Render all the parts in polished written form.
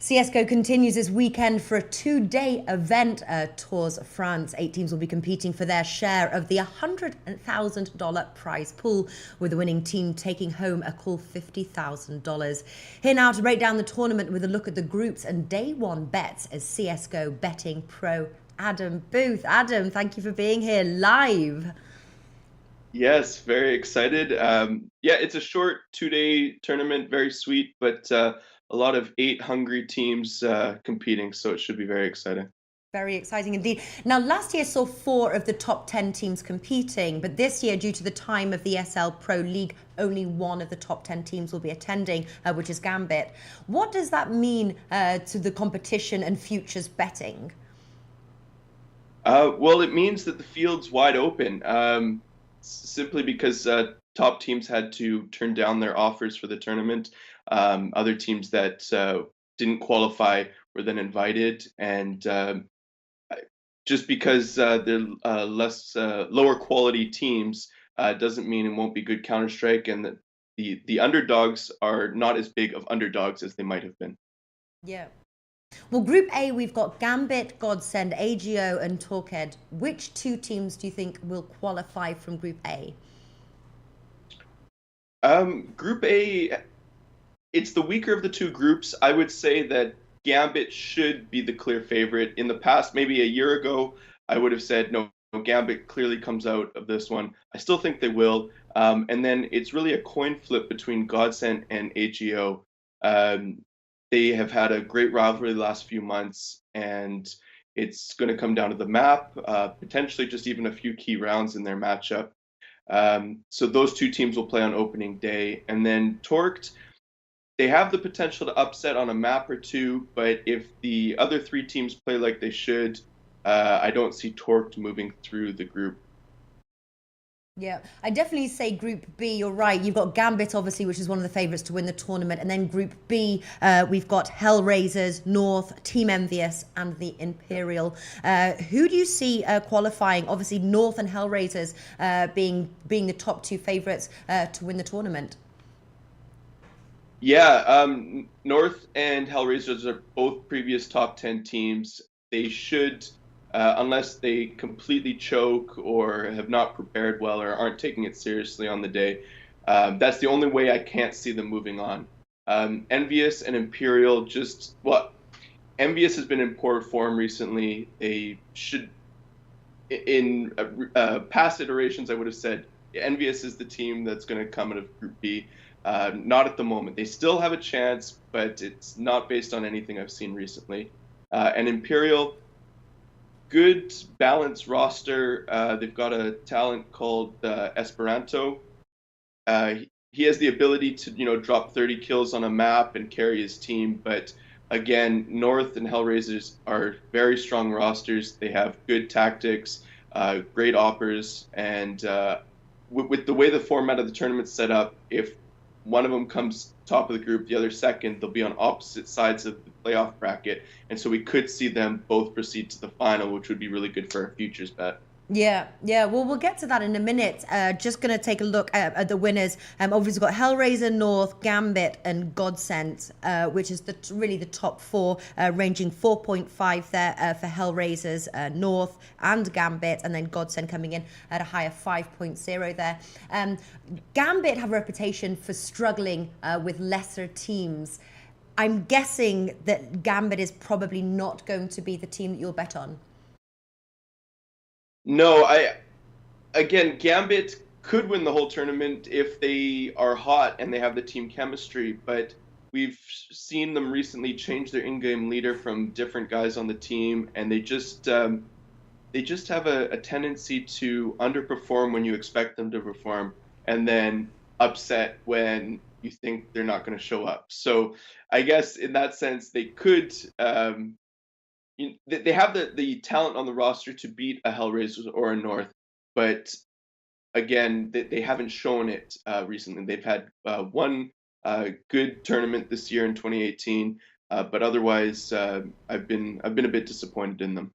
CSGO continues this weekend for a two-day event, Tours France. 8 teams will be competing for their share of the $100,000 prize pool, with the winning team taking home a cool $50,000. Here now to break down the tournament with a look at the groups and day one bets is CSGO betting pro Adam Boothe. Adam, thank you for being here live. Yes, very excited. Yeah, it's a short 2-day tournament, very sweet, but a lot of 8 hungry teams competing, so it should be very exciting. Very exciting indeed. Now, last year saw 4 of the top 10 teams competing, but this year, due to the time of the SL Pro League, only 1 of the top 10 teams will be attending, which is Gambit. What does that mean to the competition and futures betting? Well, it means that the field's wide open, simply because top teams had to turn down their offers for the tournament. Other teams that didn't qualify were then invited, and just because they're lower quality teams doesn't mean it won't be good Counter-Strike, and that the underdogs are not as big of underdogs as they might have been. Yeah. Well, Group A, we've got Gambit, Godsend, AGO, and Torqued. Which 2 teams do you think will qualify from Group A? Group A, it's the weaker of the 2 groups. I would say that Gambit should be the clear favorite. In the past, maybe a year ago, I would have said no, Gambit clearly comes out of this one. I still think they will. And then it's really a coin flip between Godsend and AGO. They have had a great rivalry the last few months, and it's going to come down to the map, potentially just even a few key rounds in their matchup. So those 2 teams will play on opening day. And then Torqued, they have the potential to upset on a map or 2, but if the other 3 teams play like they should, I don't see Torqued moving through the group. Yeah, I definitely say Group B, you're right. You've got Gambit, obviously, which is one of the favourites to win the tournament. And then Group B, we've got Hellraisers, North, Team Envious, and the Imperial. Who do you see qualifying? Obviously, North and Hellraisers being the top 2 favourites to win the tournament. Yeah, North and Hellraisers are both previous top 10 teams. They should, unless they completely choke or have not prepared well or aren't taking it seriously on the day, that's the only way I can't see them moving on. Envious and Imperial well, Envious has been in poor form recently. They should, in past iterations, I would have said Envious is the team that's going to come out of Group B. Not at the moment. They still have a chance, but it's not based on anything I've seen recently. And Imperial, good balanced roster. They've got a talent called Esperanto. He has the ability to, drop 30 kills on a map and carry his team. But again, North and Hellraisers are very strong rosters. They have good tactics, great oppers, and with the way the format of the tournament's set up, if one of them comes top of the group, the other second, they'll be on opposite sides of the playoff bracket. And so we could see them both proceed to the final, which would be really good for our futures bet. Yeah, yeah. Well, we'll get to that in a minute. Just going to take a look at the winners. Obviously, we've got Hellraiser, North, Gambit, and Godsend, which is really the top 4, ranging 4.5 there for Hellraisers, North, and Gambit, and then Godsend coming in at a higher 5.0 there. Gambit have a reputation for struggling with lesser teams. I'm guessing that Gambit is probably not going to be the team that you'll bet on. No, again, Gambit could win the whole tournament if they are hot and they have the team chemistry, but we've seen them recently change their in-game leader from different guys on the team, and they just have a tendency to underperform when you expect them to perform, and then upset when you think they're not going to show up. So I guess in that sense, they could. They have the talent on the roster to beat a Hellraiser or a North, but again, they haven't shown it recently. They've had one good tournament this year in 2018, but otherwise, I've been a bit disappointed in them.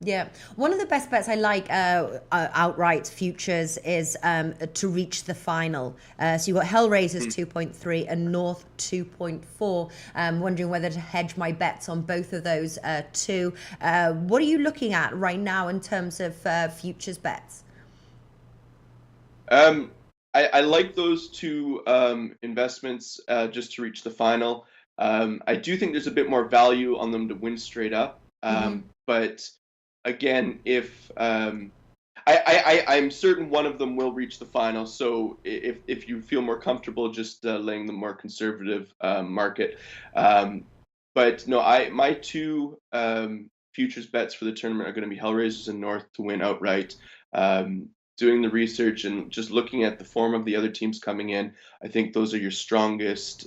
Yeah, one of the best bets I like outright futures is to reach the final. So you've got Hellraisers 2.3 and North 2.4. Wondering whether to hedge my bets on both of those two. What are you looking at right now in terms of futures bets? Um, I like those two investments just to reach the final. I do think there's a bit more value on them to win straight up. But again, if I'm certain one of them will reach the final. So if you feel more comfortable just laying the more conservative market, but no, I my two futures bets for the tournament are going to be Hellraisers and North to win outright. Doing the research and just looking at the form of the other teams coming in, I think those are your strongest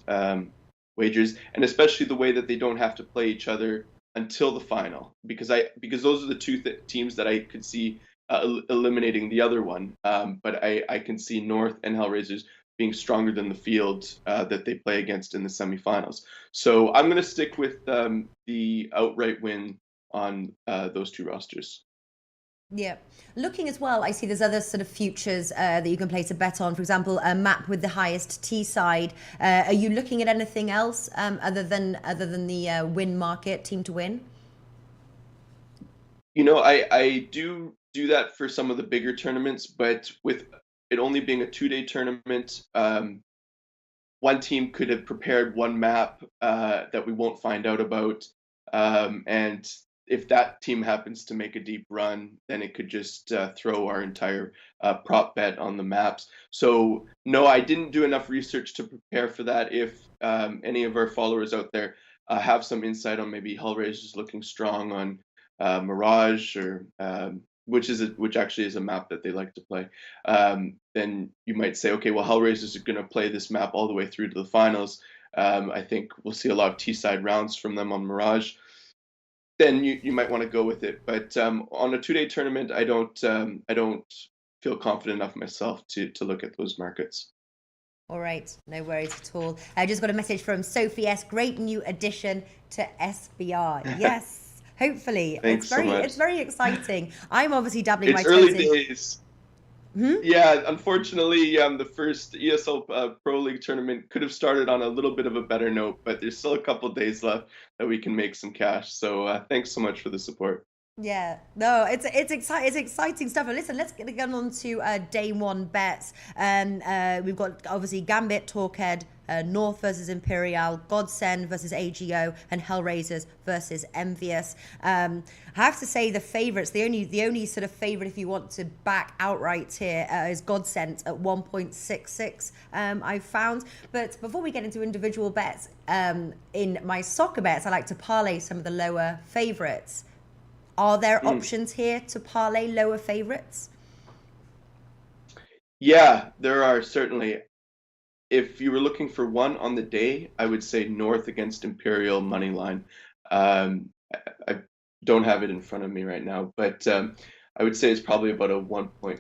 wagers, and especially the way that they don't have to play each other until the final, because those are the two teams that I could see eliminating the other one. But I can see North and Hellraisers being stronger than the field that they play against in the semifinals. So I'm going to stick with the outright win on those two rosters. Yeah. Looking as well, I see there's other sort of futures that you can place a bet on. For example, a map with the highest T side. Are you looking at anything else other than the win market, team to win? I do that for some of the bigger tournaments, but with it only being a 2-day tournament, one team could have prepared one map that we won't find out about, and if that team happens to make a deep run, then it could just throw our entire prop bet on the maps. So no, I didn't do enough research to prepare for that. If any of our followers out there have some insight on maybe Hellraiser's looking strong on Mirage, or which actually is a map that they like to play, then you might say, okay, well, Hellraisers are going to play this map all the way through to the finals. I think we'll see a lot of T-side rounds from them on Mirage. Then you might want to go with it. But on a 2-day tournament, I don't feel confident enough myself to look at those markets. All right, no worries at all. I just got a message from Sophie S. Great new addition to SBR. Yes, hopefully Thanks so it's much. very exciting. I'm obviously dabbling my It's early toes in. days. Yeah, unfortunately, the first ESL Pro League tournament could have started on a little bit of a better note, but there's still a couple of days left that we can make some cash. So thanks so much for the support. Yeah, no, it's exciting stuff. And listen, let's get on to day one bets. We've got obviously Gambit, Torqued, North versus Imperial, Godsend versus AGO, and Hellraisers versus Envious. I have to say the favourites, the only sort of favourite if you want to back outright here is Godsend at 1.66. I've found. But before we get into individual bets, in my soccer bets, I like to parlay some of the lower favourites. Are there options here to parlay lower favorites? Yeah, there are certainly. If you were looking for one on the day, I would say North against Imperial money line. I don't have it in front of me right now, but I would say it's probably about a 1.3,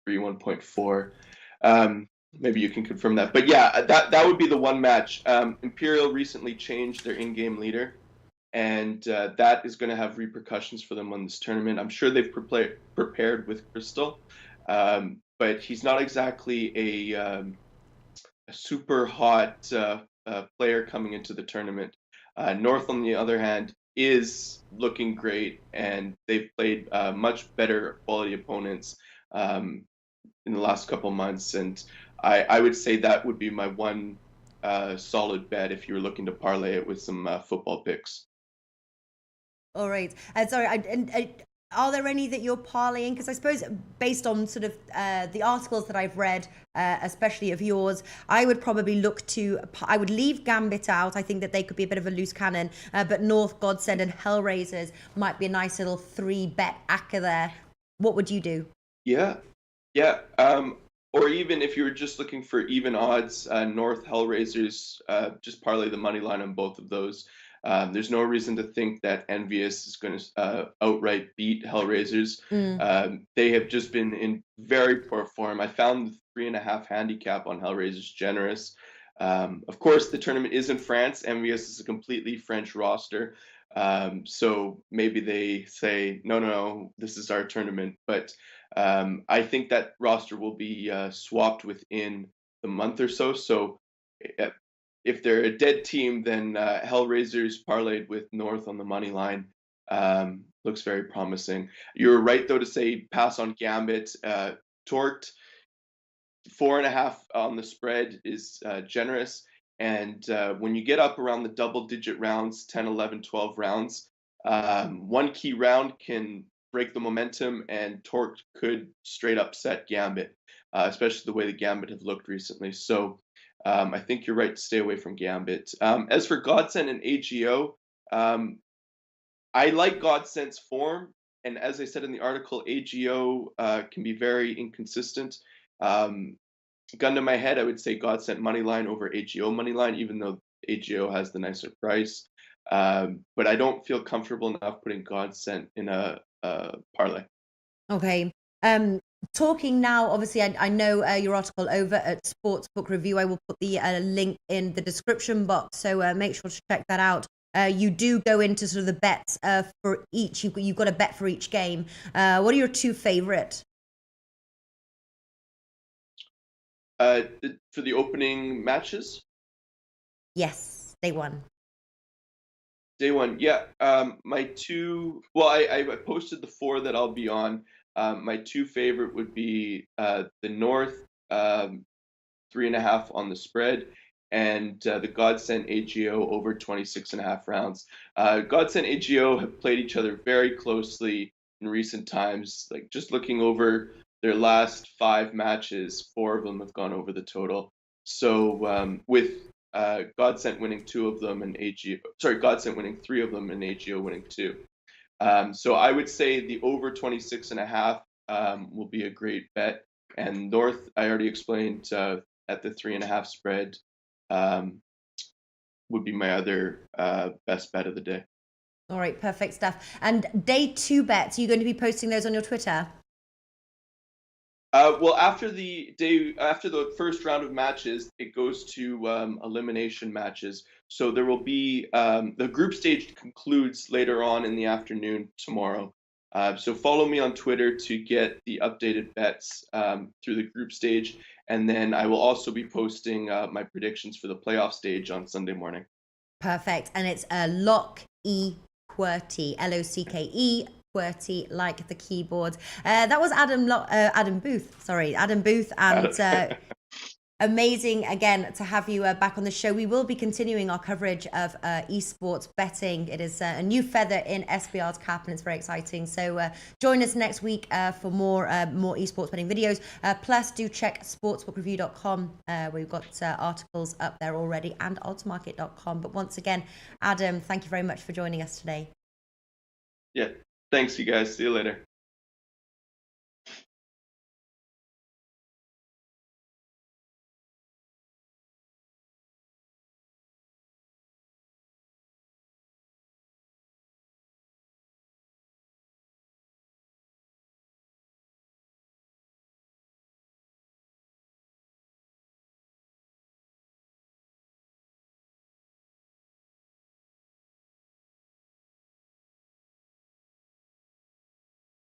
1.4. Maybe you can confirm that. But yeah, that would be the one match. Imperial recently changed their in-game leader, and that is going to have repercussions for them on this tournament. I'm sure they've prepared with Crystal, but he's not exactly a super hot player coming into the tournament. North, on the other hand, is looking great, and they've played much better quality opponents in the last couple months. And I would say that would be my one solid bet if you were looking to parlay it with some football picks. All right. Sorry, are there any that you're parlaying? Because I suppose based on sort of the articles that I've read, especially of yours, I would probably I would leave Gambit out. I think that they could be a bit of a loose cannon. But North, Godsend, and Hellraisers might be a nice little 3-bet acca there. What would you do? Yeah, yeah. Or even if you were just looking for even odds, North Hellraisers, just parlay the money line on both of those. There's no reason to think that Envious is going to outright beat Hellraisers. Mm. They have just been in very poor form. I found the 3.5 handicap on Hellraisers generous. Of course, the tournament is in France. Envious is a completely French roster. So maybe they say, no, no, no, this is our tournament. But I think that roster will be swapped within the month or so. So uh, if they're a dead team, then Hellraisers parlayed with North on the money line looks very promising. You're right, though, to say pass on Gambit. Torqued 4.5 on the spread is generous. And when you get up around the double digit rounds, 10, 11, 12 rounds, one key round can break the momentum, and Torque could straight upset Gambit, especially the way the Gambit have looked recently. So I think you're right to stay away from Gambit. As for Godsend and AGO, I like Godsend's form. And as I said in the article, AGO can be very inconsistent. Gun to my head, I would say Godsend money line over AGO money line, even though AGO has the nicer price. But I don't feel comfortable enough putting Godsend in a parlay. Okay. Talking now, obviously, I know your article over at Sportsbook Review. I will put the link in the description box, so make sure to check that out. You do go into sort of the bets for each. You've got a bet for each game. What are your two favorite? For the opening matches? Yes, day one. Day one, yeah. My two, well, I posted the four that I'll be on. My two favorite would be the North, 3.5 on the spread, and the Godsend AGO over 26.5 rounds. Godsend AGO have played each other very closely in recent times. Like just looking over their last 5 matches, 4 of them have gone over the total. So with Godsend winning 2 of them and Godsend winning 3 of them and AGO winning 2. So I would say the over 26.5 will be a great bet. And North, I already explained at the 3.5 spread would be my other best bet of the day. All right, perfect stuff. And day 2 bets, are you going to be posting those on your Twitter? Well, after the first round of matches, it goes to elimination matches. So there will be the group stage concludes later on in the afternoon tomorrow. So follow me on Twitter to get the updated bets through the group stage, and then I will also be posting my predictions for the playoff stage on Sunday morning. Perfect, and it's Lock E QWERTY, LOCKE. QWERTY, like the keyboard. That was Adam Boothe, and amazing again to have you back on the show. We will be continuing our coverage of esports betting. It is a new feather in SBR's cap, and it's very exciting. So join us next week for more esports betting videos. Plus, do check sportsbookreview.com. We've got articles up there already, and oddsmarket.com. But once again, Adam, thank you very much for joining us today. Yeah. Thanks, you guys. See you later.